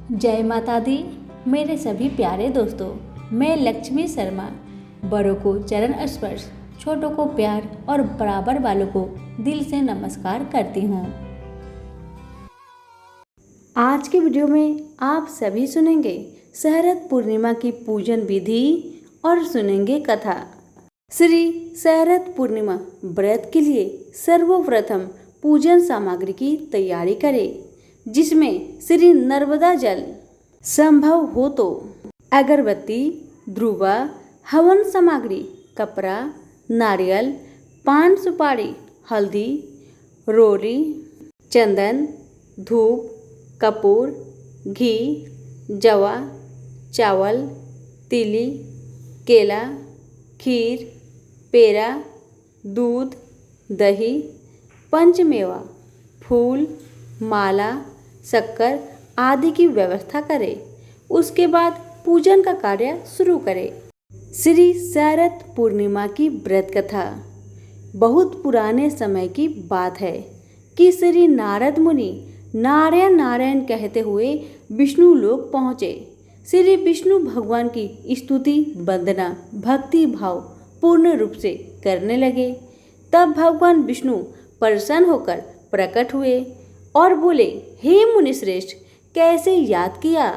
जय माता दी। मेरे सभी प्यारे दोस्तों, मैं लक्ष्मी शर्मा बड़ों को चरण स्पर्श, छोटों को प्यार और बराबर वालों को दिल से नमस्कार करती हूँ। आज की वीडियो में आप सभी सुनेंगे शरद पूर्णिमा की पूजन विधि और सुनेंगे कथा। श्री शरद पूर्णिमा व्रत के लिए सर्वप्रथम पूजन सामग्री की तैयारी करें, जिसमें श्री नर्मदा जल, संभव हो तो अगरबत्ती, ध्रुवा, हवन सामग्री, कपड़ा, नारियल, पान सुपारी, हल्दी, रोली, चंदन, धूप, कपूर, घी, जवा, चावल, तिली, केला, खीर, पेड़ा, दूध, दही, पंचमेवा, फूल, माला, शक्कर आदि की व्यवस्था करें। उसके बाद पूजन का कार्य शुरू करें। श्री शरद पूर्णिमा की व्रत कथा बहुत पुराने समय की बात है कि श्री नारद मुनि नारायण नारायण कहते हुए विष्णु लोक पहुँचे। श्री विष्णु भगवान की स्तुति, वंदना, भक्ति भाव पूर्ण रूप से करने लगे। तब भगवान विष्णु प्रसन्न होकर प्रकट हुए और बोले, हे मुनिश्रेष्ठ, कैसे याद किया?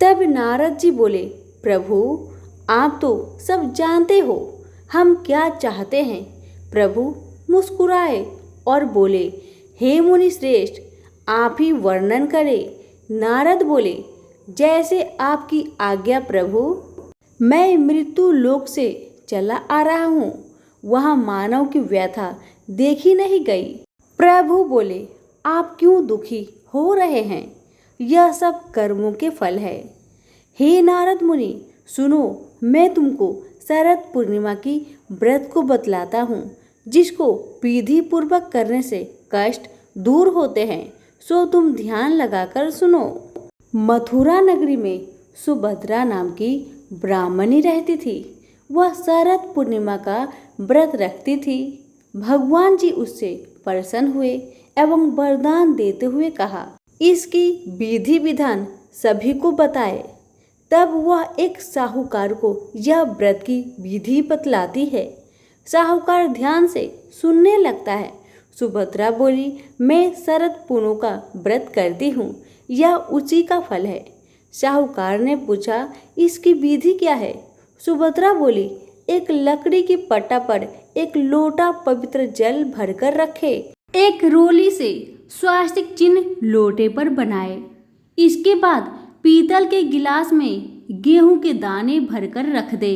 तब नारद जी बोले, प्रभु आप तो सब जानते हो हम क्या चाहते हैं। प्रभु मुस्कुराए और बोले, हे मुनिश्रेष्ठ, आप ही वर्णन करें। नारद बोले, जैसे आपकी आज्ञा प्रभु। मैं मृत्यु लोक से चला आ रहा हूँ, वहाँ मानव की व्यथा देखी नहीं गई। प्रभु बोले, आप क्यों दुखी हो रहे हैं? यह सब कर्मों के फल है। हे नारद मुनि, सुनो, मैं तुमको शरद पूर्णिमा की व्रत को बतलाता हूँ, जिसको विधि पूर्वक करने से कष्ट दूर होते हैं। सो तुम ध्यान लगाकर सुनो। मथुरा नगरी में सुभद्रा नाम की ब्राह्मणी रहती थी। वह शरद पूर्णिमा का व्रत रखती थी। भगवान जी उससे प्रसन्न हुए एवं वरदान देते हुए कहा, इसकी विधि विधान सभी को बताए। तब वह एक साहूकार को यह व्रत की विधि बतलाती है। साहूकार ध्यान से सुनने लगता है। सुभद्रा बोली, मैं शरद पूर्णिमा का व्रत करती हूँ, यह उसी का फल है। साहूकार ने पूछा, इसकी विधि क्या है? सुभद्रा बोली, एक लकड़ी की पट्टा पर एक लोटा पवित्र जल भरकर रखे, एक रोली से स्वास्तिक चिन्ह लोटे पर बनाए। इसके बाद पीतल के गिलास में गेहूं के दाने भरकर रख दे।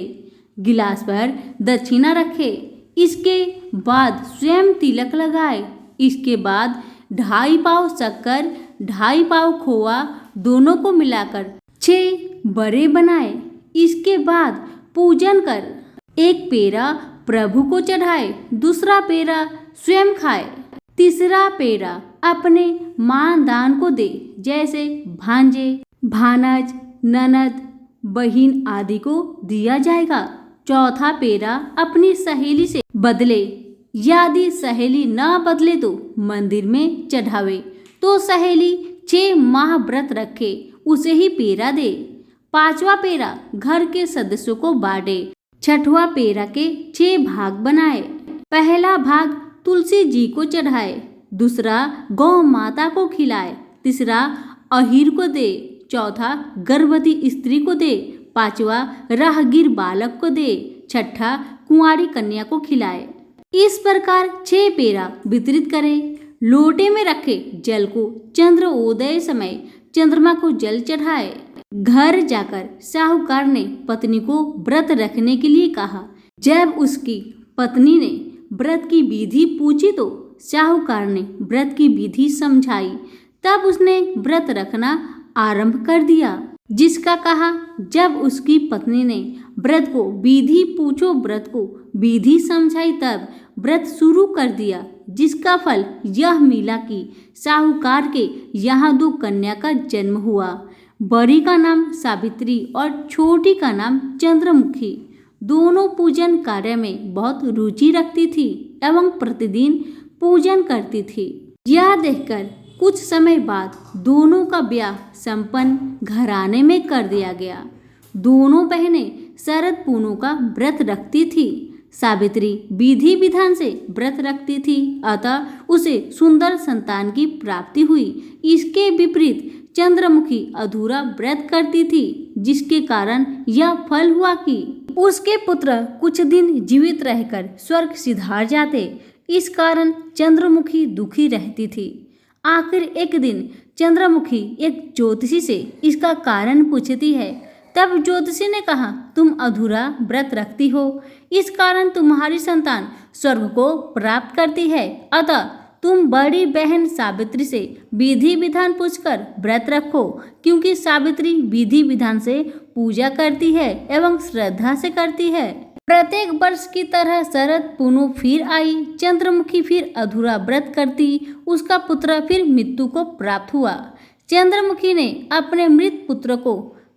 गिलास पर दक्षिणा रखे। इसके बाद स्वयं तिलक लगाए। इसके बाद 2.5 पाव शक्कर, 2.5 पाव खोआ दोनों को मिलाकर 6 बड़े बनाए। इसके बाद पूजन कर एक पेड़ा प्रभु को चढ़ाए, दूसरा पेड़ा स्वयं खाए, तीसरा पेड़ा अपने मानदान को दे, जैसे भांजे, भानज, ननद, बहिन आदि को दिया जाएगा। चौथा पेड़ा अपनी सहेली से बदले, यदि सहेली न बदले तो मंदिर में चढ़ावे। तो सहेली 6 माह व्रत रखे, उसे ही पेड़ा दे। 5वां पेड़ा घर के सदस्यों को बांटे। 6वां पेड़ा के 6 भाग बनाए। पहला भाग तुलसी जी को चढ़ाए, दूसरा गौ माता को खिलाए, तीसरा अहीर को दे, चौथा गर्भवती स्त्री को दे, 5वां राहगीर बालक को दे, 6ठा कुंवारी कन्या को खिलाए। इस प्रकार 6 पेड़ा वितरित करें। लोटे में रखे जल को चंद्रोदय समय चंद्रमा को जल चढ़ाए। घर जाकर साहूकार ने पत्नी को व्रत रखने के लिए कहा। जब उसकी पत्नी ने व्रत की विधि पूछी तो साहूकार ने व्रत की विधि समझाई। तब उसने व्रत रखना आरंभ कर दिया, जिसका कहा। जब उसकी पत्नी ने व्रत को विधि पूछो, व्रत को विधि समझाई, तब व्रत शुरू कर दिया, जिसका फल यह मिला कि साहूकार के यहाँ 2 कन्या का जन्म हुआ। बड़ी का नाम सावित्री और छोटी का नाम चंद्रमुखी। दोनों पूजन कार्य में बहुत रुचि रखती थी एवं प्रतिदिन पूजन करती थी। यह देखकर कुछ समय बाद दोनों का ब्याह संपन्न घराने में कर दिया गया। दोनों बहनें शरद पूर्णिमा का व्रत रखती थी। सावित्री विधि विधान से व्रत रखती थी, अतः उसे सुंदर संतान की प्राप्ति हुई। इसके विपरीत चंद्रमुखी अधूरा व्रत करती थी, जिसके कारण यह फल हुआ कि उसके पुत्र कुछ दिन जीवित रहकर स्वर्ग सिधार जाते। इस कारण चंद्रमुखी दुखी रहती थी। आखिर एक दिन चंद्रमुखी एक ज्योतिषी से इसका कारण पूछती है। तब ज्योतिषी ने कहा, तुम अधूरा व्रत रखती हो, इस कारण तुम्हारी संतान स्वर्ग को प्राप्त करती है। अतः तुम बड़ी बहन सावित्री से विधि विधान पूछकर व्रत रखो, क्योंकि सावित्री विधि विधान से पूजा करती है एवं श्रद्धा से करती है। प्रत्येक वर्ष की तरह शरद पूर्णिमा फिर आई। चंद्रमुखी फिर अधूरा व्रत करती, उसका पुत्र फिर मृत्यु को प्राप्त हुआ। चंद्रमुखी ने अपने मृत पुत्र को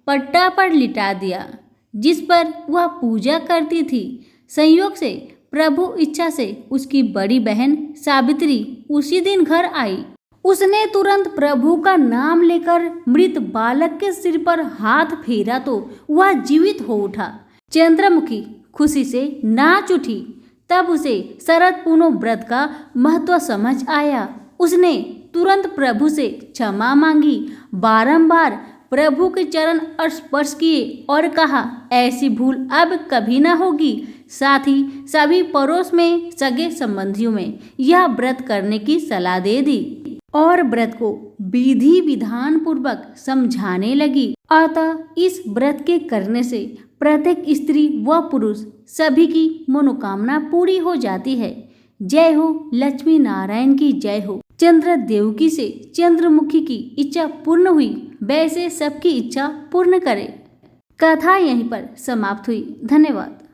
पट्टा पर लिटा दिया, जिस पर वह पूजा करती थी। संयोग से प्रभु इच्छा से उसकी बड़ी बहन सावित्री उसी दिन घर आई। उसने तुरंत प्रभु का नाम लेकर मृत बालक के सिर पर हाथ फेरा तो वह जीवित हो उठा। चंद्रमुखी खुशी से नाच उठी। तब उसे शरद पूर्णिमा व्रत का महत्व समझ आया। उसने तुरंत प्रभु से क्षमा मांगी, बारंबार प्रभु के चरण स्पर्श किए और कहा, ऐसी भूल अब कभी न होगी। साथ ही सभी पड़ोस में सगे संबंधियों में यह व्रत करने की सलाह दे दी और व्रत को विधि विधान पूर्वक समझाने लगी। अतः इस व्रत के करने से प्रत्येक स्त्री व पुरुष सभी की मनोकामना पूरी हो जाती है। जय हो लक्ष्मी नारायण की जय हो। चंद्र देवकी से चंद्रमुखी की इच्छा पूर्ण हुई, वैसे सबकी इच्छा पूर्ण करे। कथा यहीं पर समाप्त हुई। धन्यवाद।